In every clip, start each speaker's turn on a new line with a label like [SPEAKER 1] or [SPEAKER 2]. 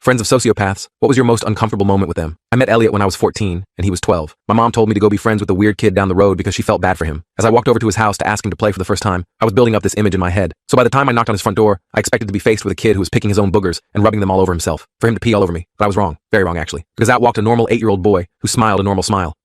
[SPEAKER 1] Friends of sociopaths, what was your most uncomfortable moment with them? I met Elliot when I was 14, and he was 12. My mom told me to go be friends with the weird kid down the road because she felt bad for him. As I walked over to his house to ask him to play for the first time, I was building up this image in my head. So by the time I knocked on his front door, I expected to be faced with a kid who was picking his own boogers and rubbing them all over himself, for him to pee all over me. But I was wrong. Very wrong, actually. Because out walked a normal 8-year-old boy who smiled a normal smile.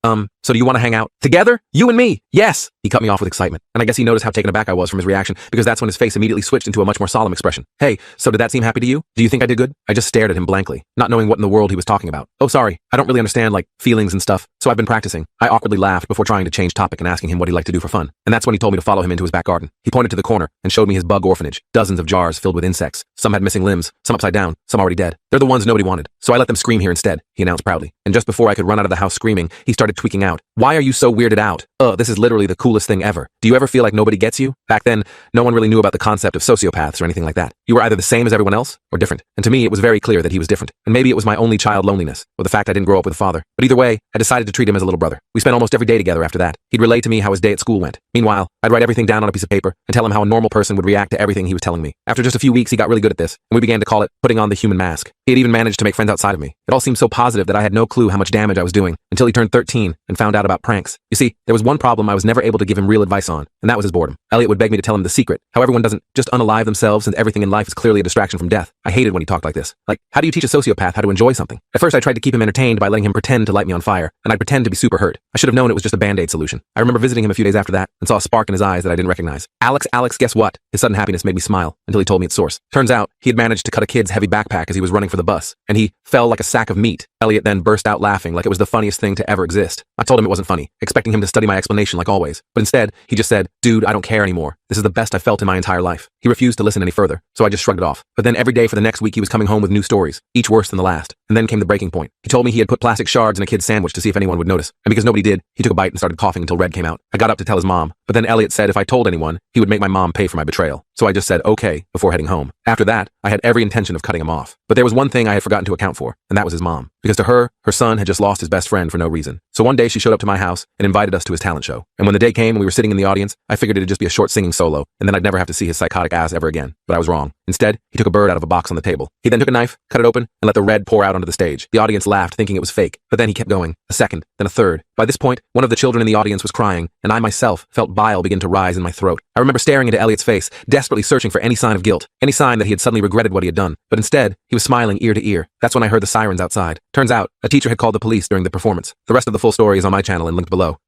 [SPEAKER 1] So do you want to hang out? Together? You and me? Yes! He cut me off with excitement. And I guess he noticed how taken aback I was from his reaction, because that's when his face immediately switched into a much more solemn expression. Hey, so did that seem happy to you? Do you think I did good? I just stared at him blankly, not knowing what in the world he was talking about. Oh, sorry. I don't really understand, feelings and stuff, so I've been practicing. I awkwardly laughed before trying to change topic and asking him what he liked to do for fun. And that's when he told me to follow him into his back garden. He pointed to the corner and showed me his bug orphanage. Dozens of jars filled with insects. Some had missing limbs, some upside down, some already dead. They're the ones nobody wanted, so I let them scream here instead, he announced proudly. And just before I could run out of the house screaming, he started tweaking out. Why are you so weirded out? This is literally the coolest thing ever. Do you ever feel like nobody gets you? Back then, no one really knew about the concept of sociopaths or anything like that. You were either the same as everyone else or different. And to me, it was very clear that he was different. And maybe it was my only child loneliness, or the fact I didn't grow up with a father. But either way, I decided to treat him as a little brother. We spent almost every day together after that. He'd relay to me how his day at school went. Meanwhile, I'd write everything down on a piece of paper and tell him how a normal person would react to everything he was telling me. After just a few weeks, he got really good at this, and we began to call it putting on the human mask. He had even managed to make friends outside of me. It all seemed so positive that I had no clue how much damage I was doing until he turned 13 and found out about pranks. You see, there was one problem I was never able to give him real advice on, and that was his boredom. Elliot would beg me to tell him the secret, how everyone doesn't just unalive themselves and everything in life is clearly a distraction from death. I hated when he talked like this. How do you teach a sociopath how to enjoy something? At first, I tried to keep him entertained by letting him pretend to light me on fire, and I'd pretend to be super hurt. I should have known it was just a band-aid solution. I remember visiting him a few days after that and saw a spark in his eyes that I didn't recognize. Alex, guess what? His sudden happiness made me smile until he told me its source. Turns out, he had managed to cut a kid's heavy backpack as he was running for the bus, and he fell like a sack of meat. Elliot then burst out laughing like it was the funniest thing to ever exist. I told him it wasn't funny, expecting him to study my explanation like always. But instead, he just said, dude, I don't care anymore. This is the best I've felt in my entire life. He refused to listen any further, so I just shrugged it off. But then every day for the next week, he was coming home with new stories, each worse than the last. And then came the breaking point. He told me he had put plastic shards in a kid's sandwich to see if anyone would notice. And because nobody did, he took a bite and started coughing until red came out. I got up to tell his mom, but then Elliot said if I told anyone, he would make my mom pay for my betrayal. So I just said okay before heading home. After that, I had every intention of cutting him off. But there was one thing I had forgotten to account for, and that was his mom. Because to her son had just lost his best friend for no reason. So one day she showed up to my house and invited us to his talent show. And when the day came and we were sitting in the audience, I figured it'd just be a short singing solo, and then I'd never have to see his psychotic ass ever again. But I was wrong. Instead, he took a bird out of a box on the table. He then took a knife, cut it open, and let the red pour out onto the stage. The audience laughed, thinking it was fake. But then he kept going. A second, then a third. By this point, one of the children in the audience was crying, and I myself felt bile begin to rise in my throat. I remember staring into Elliot's face, desperately searching for any sign of guilt, any sign that he had suddenly regretted what he had done. But instead, he was smiling ear to ear. That's when I heard the sirens outside. Turns out, a teacher had called the police during the performance. The rest of the full story is on my channel and linked below.